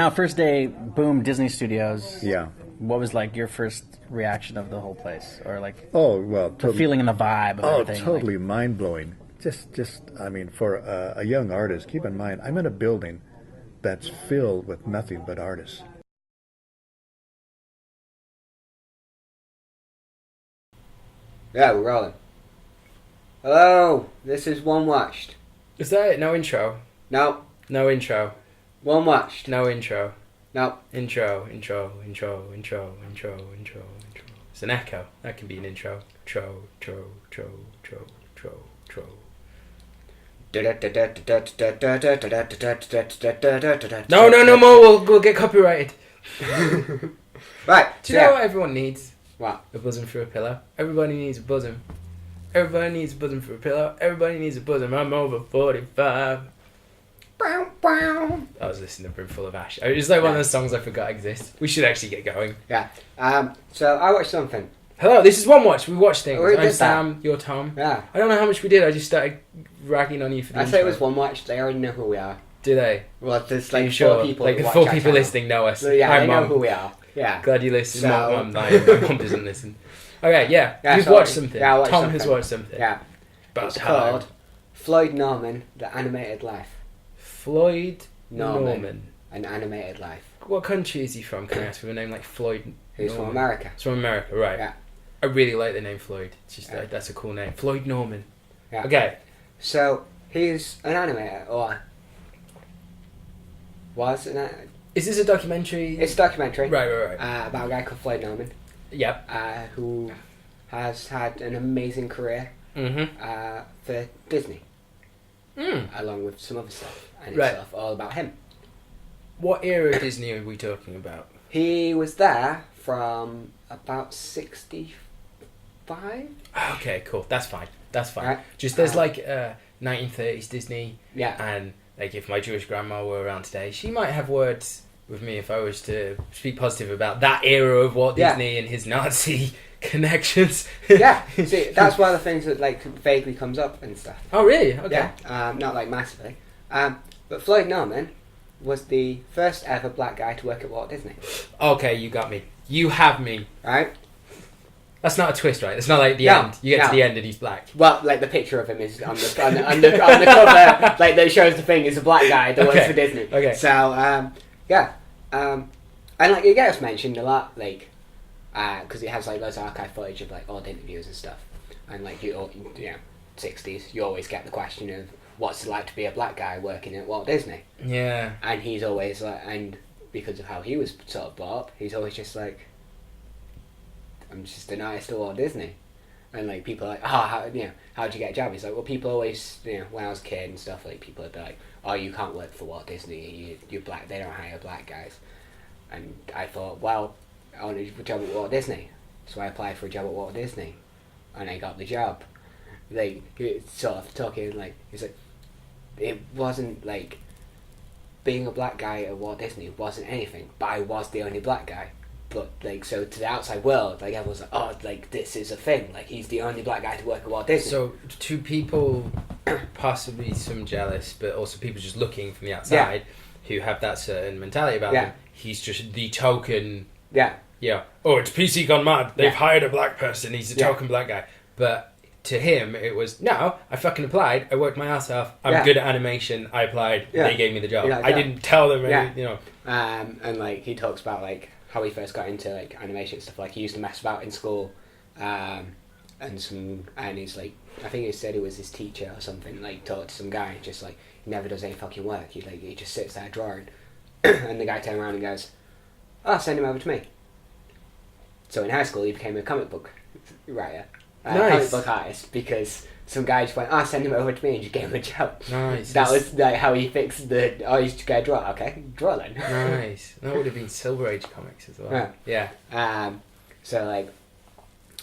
Now, first day, boom, Disney Studios. Yeah. What was like your first reaction of the whole place, or like Oh well. the feeling and the vibe of everything? Totally mind blowing. I mean, for a young artist, keep in mind, I'm in a building that's filled with nothing but artists. Yeah, we're rolling. Hello, this is One Watched. Is that it? No intro. No, No intro. One Watched. No intro. No. Intro. It's an echo. That can be an intro. Tro. No more. We'll get copyrighted. Right. Do you know what everyone needs? What? A bosom for a pillow. Everybody needs a bosom. Everybody needs a bosom for a pillow. Everybody needs a bosom. I'm over 45. I was listening to Brimful of Ash. It's like one of those songs I forgot exist. We should actually get going. Yeah. So I watched something. Hello, this is One Watch. We watch things. We did I'm that. Sam, you're Tom. Yeah. I don't know how much we did. I just started ragging on you for the I say it intro. was One Watched. They already know who we are. Do they? Well, there's Are you like sure? four people. Like who the watch four our people channel. listening know us. So, yeah, Hi, they know Mum. who we are. Yeah. Glad you listen. So- Mum, my mum doesn't listen. Okay, yeah. Yeah, You've so- watched something. yeah, I watched Tom has something. watched something. Yeah. About It's time. called Floyd Norman, The Animated Life. Floyd Norman. Norman. An Animated Life. What country is he from? Can I ask, with a name like Floyd? Who's from Norman? America. He's from America, right? Yeah. I really like the name Floyd. It's just Yeah. that's a cool name. Floyd Norman. Yeah. Okay. So he's an animator, or was an. Is this a documentary? It's a documentary. Right. About a guy called Floyd Norman, Yep. who has had an amazing career Mm-hmm. for Disney, Mm. along with some other stuff, and it's Right. sort of all about him. What era of Disney are we talking about? He was there from about 65. Okay, cool. That's fine. Right. Just there's like 1930s Disney, Yeah. and like if my Jewish grandma were around today, she might have words with me if I was to speak positive about that era of Walt Yeah. Disney and his Nazi connections. Yeah. See, that's one of the things that like vaguely comes up and stuff. Oh, really? Okay. Yeah. Not like massively. But Floyd Norman was the first ever black guy to work at Walt Disney. Okay, you got me. You have me. Right. That's not a twist, right? It's not like the No, end. You get no. to the end and he's black. Well, like the picture of him is on the on the cover, like that shows the thing is a black guy that works Okay, for Disney. okay. So and like it gets mentioned a lot, like because it has like loads of archive footage of like old interviews and stuff, and like you know 60s, you always get the question of what's it like to be a black guy working at Walt Disney, Yeah. and he's always like, and because of how he was sort of brought up, he's always just like, I'm just an artist at Walt Disney. And like people are like, how'd you get a job? He's like, well, people always, when I was a kid and stuff, like people would be like, oh, you can't work for Walt Disney. You're black. They don't hire black guys. And I thought, well, I wanted a job at Walt Disney, so I applied for a job at Walt Disney, and I got the job. Like sort of talking like he's like, it wasn't like being a black guy at Walt Disney wasn't anything, but I was the only black guy. But like, so to the outside world, like everyone's like, oh, like this is a thing. Like he's the only black guy to work at Walt Disney. So to people, possibly some jealous, but also people just looking from the outside who have that certain mentality about him, he's just the token. Yeah. Oh, it's PC gone mad. They've Yeah. hired a black person. He's a token black guy. But to him, it was, no, I fucking applied. I worked my ass off. I'm good at animation. I applied. Yeah. They gave me the job. Yeah, I didn't tell them, Yeah. And like he talks about like how he first got into like animation and stuff. Like he used to mess about in school, and he's like, I think he said it was his teacher or something. Like taught to some guy, just like he never does any fucking work. He just sits there drawing, and the guy turned around and goes, "Oh, send him over to me." So in high school, he became a comic book writer, Nice. comic book artist, because some guy just went, "Oh, send him over to me," and just gave him a job. Nice. That was like how he fixed the. Oh, he's just gonna draw. Okay, draw then. Nice. That would have been Silver Age comics as well. Yeah. Yeah. So like,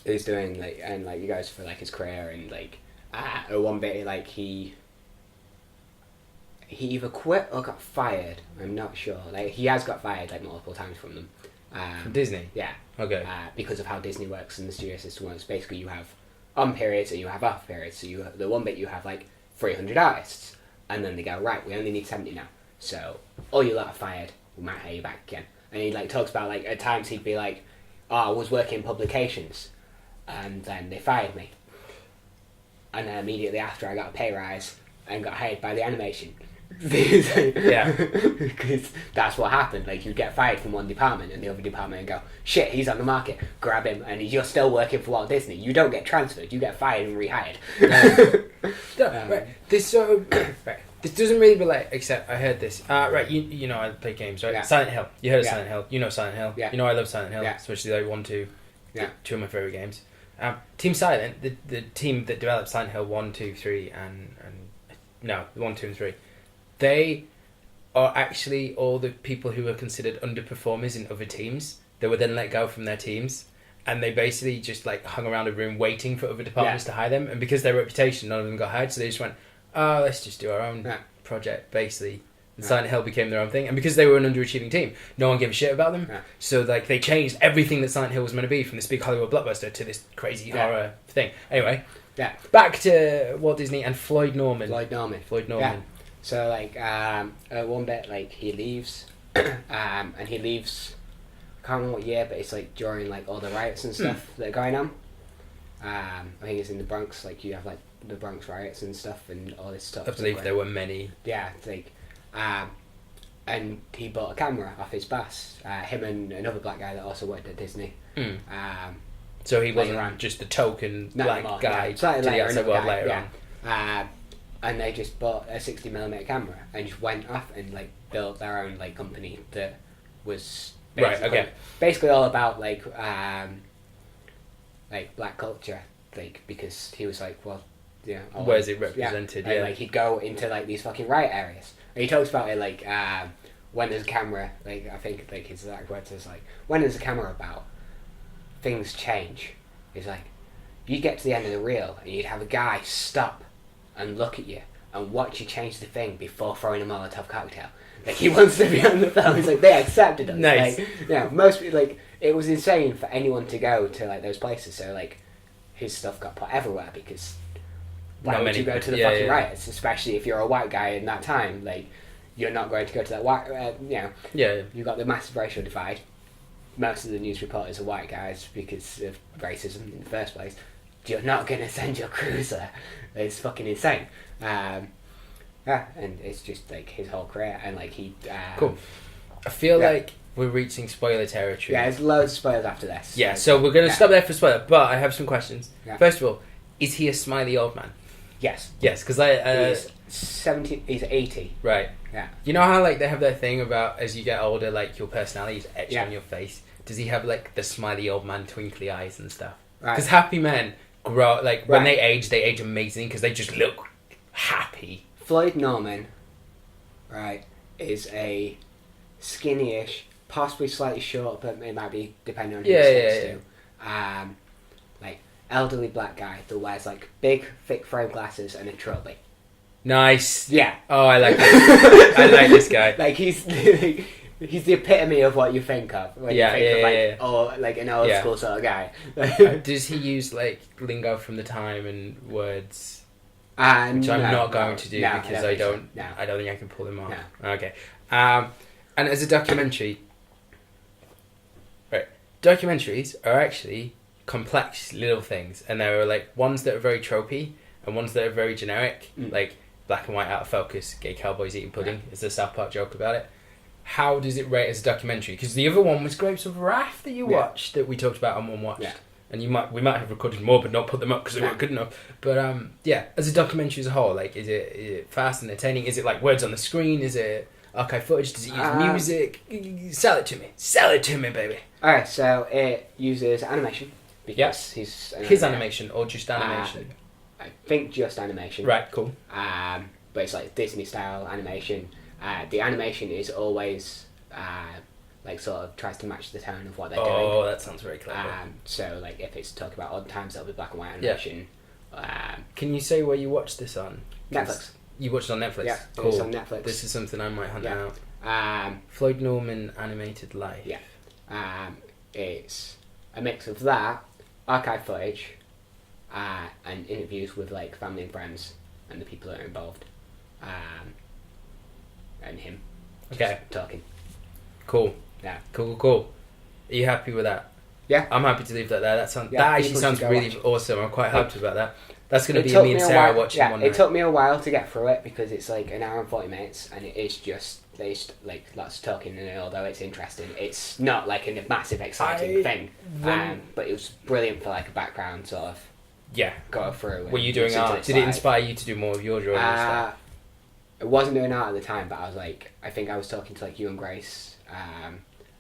he's doing like, and like he goes for like his career, and like, at one bit like he either quit or got fired. I'm not sure. Like he has got fired like multiple times from them. From Disney? Yeah. Okay. Because of how Disney works and the studio system works. Basically, you have on periods and you have off periods. So the one bit you have like 300 artists, and then they go, right, we only need 70 now. So all you lot are fired. we might hire you back again. And he like talks about like at times he'd be like, oh, I was working in publications, and then they fired me, and then immediately after I got a pay rise and got hired by the animation. Yeah, because that's what happened. Like you get fired from one department and the other department and go, shit, he's on the market, grab him, and you're still working for Walt Disney. You don't get transferred, you get fired and rehired. right. This right. This doesn't really relate, except I heard this. Right, you know I play games, right? Yeah. Silent Hill. You heard of Yeah. Silent Hill. You know Silent Hill. Yeah. You know I love Silent Hill, Yeah. especially like 1, 2. Yeah. Two of my favourite games. Team Silent, the team that developed Silent Hill 1, 2, 3, and 1, 2, and 3, they are actually all the people who were considered underperformers in other teams. They were then let go from their teams, and they basically just like hung around a room waiting for other departments to hire them. And because of their reputation, none of them got hired, so they just went, "Oh, let's just do our own project." Basically, and Silent Hill became their own thing. And because they were an underachieving team, no one gave a shit about them. Yeah. So like they changed everything that Silent Hill was meant to be, from this big Hollywood blockbuster to this crazy horror thing. Anyway, back to Walt Disney and Floyd Norman. Floyd Norman. Yeah. So like at one bit like he leaves, and he leaves. I can't remember what year, but it's like during like all the riots and stuff that are going on. I think it's in the Bronx. Like you have like the Bronx riots and stuff and all this stuff. I believe there were many. Yeah, it's like, and he bought a camera off his boss. Him and another black guy that also worked at Disney. So he wasn't on. just the token black guy. Yeah. Slightly to the later, outside another world guy, later on. And they just bought a 60mm camera and just went off and like built their own like company that was basically all about like black culture, like because he was like, well, yeah, where's it represented? And, like he'd go into like these fucking riot areas. And he talks about it like when there's a camera, like I think like his exact words is like, when there's a camera about, things change. He's like, you get to the end of the reel and you'd have a guy stop and look at you and watch you change the thing before throwing a Molotov cocktail. Like he wants to be on the film. He's like, they accepted us. Nice. Like, most people, like it was insane for anyone to go to like those places. So like his stuff got put everywhere because why would you go to the fucking riots, especially if you're a white guy in that time? Like you're not going to go to that white. You've got the massive racial divide. Most of the news reporters are white guys because of racism in the first place. You're not going to send your cruiser. It's fucking insane. And it's just like his whole career, and like he. Cool. I feel like we're reaching spoiler territory. Yeah, there's loads of spoilers after this. Yeah, so we're going to stop there for spoiler, but I have some questions. Yeah. First of all, is he a smiley old man? Yes. Yes, because he's 70. He's 80. Right. Yeah. You know how like they have that thing about as you get older, like your personality is etched on your face. Does he have like the smiley old man twinkly eyes and stuff? Because happy men grow when they age amazing because they just look happy. Floyd Norman, is a skinny-ish, possibly slightly short, but it might be depending on who it's to. Like elderly black guy that wears like big, thick frame glasses and a trilby. Nice. Yeah. Oh, I like that. I like this guy. Like he's the epitome of what you think of when you think of or like an old school sort of guy. Does he use like lingo from the time and words? Which I'm not going to do because I don't think I can pull them off. No. Okay. And as a documentary, documentaries are actually complex little things, and there are like ones that are very tropey and ones that are very generic, like black and white out of focus, gay cowboys eating pudding. Is the South Park joke about it? How does it rate as a documentary? Because the other one was Grapes of Wrath that you watched, that we talked about on One Watched. Yeah. And we might have recorded more, but not put them up because they weren't good enough. But as a documentary as a whole, like, is it fast and entertaining? Is it like words on the screen? Is it archive footage? Does it use music? Sell it to me, baby. All right, so it uses animation because he's his animation or just animation. I think just animation. Right, cool. But it's like Disney style animation. The animation is always like sort of tries to match the tone of what they're doing. Oh, that sounds very clever. So like if it's talking about odd times, it'll be black and white animation. Can you say where you watched this on? Netflix. You watched it on Netflix? Yeah, cool. It's on Netflix. This is something I might hunt out. Floyd Norman Animated Life. Yeah. It's a mix of that, archive footage, and interviews with like family and friends and the people that are involved. And him. Okay. Talking. Cool. Yeah. Cool. Are you happy with that? Yeah. I'm happy to leave that there. That Yeah, actually people sounds should go really watch it. awesome. I'm quite happy about that. That's going to It be took me and me a Sarah while- watching one It night. took me a while to get through it because it's like an hour and 40 minutes, and it is just there's like lots of talking in it. Although it's interesting, it's not like a massive exciting thing. But it was brilliant for like a background sort of Yeah. go through. Were you doing art? Did it inspire you to do more of your drawing and stuff? I wasn't doing art at the time, but I was like, I think I was talking to like you and Grace,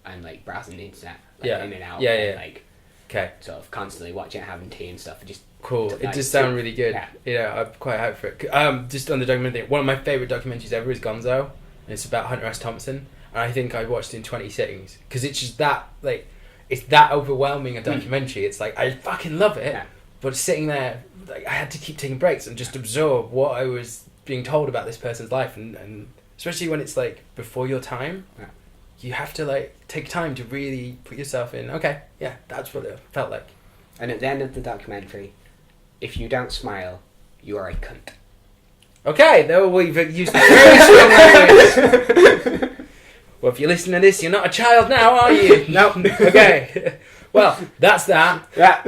and like browsing the internet, like, Yeah. in and out, Yeah, and, yeah. like Okay. sort of constantly watching it, having tea and stuff, and just Cool. like, It does sound to- really good. yeah. Yeah, I'm quite hyped for it. Just on the documentary, one of my favourite documentaries ever is Gonzo, and it's about Hunter S. Thompson. And I think I watched it in 20 sittings because it's just that like it's that overwhelming a documentary. It's like I fucking love it, Yeah. but sitting there, like I had to keep taking breaks and just absorb what I was being told about this person's life, and especially when it's like before your time. Yeah. You have to like take time to really put yourself in. Okay, yeah, that's what it felt like. And at the end of the documentary, if you don't smile, you are a cunt. Okay, there we've used very strong language. Well, if you're listening to this, you're not a child now, are you? No. Okay. Well, that's that. Yeah.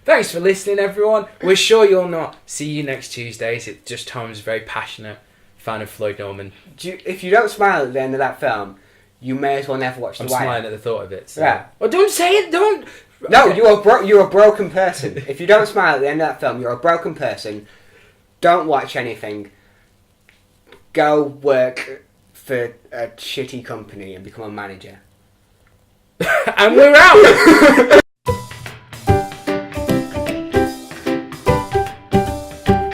Thanks for listening, everyone. We're sure you'll not see you next Tuesday. It's just Tom's very passionate fan of Floyd Norman. If you don't smile at the end of that film, you may as well never watch The I'm Wire. smiling at the thought of it. So. Yeah. Oh, don't say it. Don't. No, Okay. you're a broken person. If you don't smile at the end of that film, you're a broken person. Don't watch anything. Go work for a shitty company and become a manager. And we're out.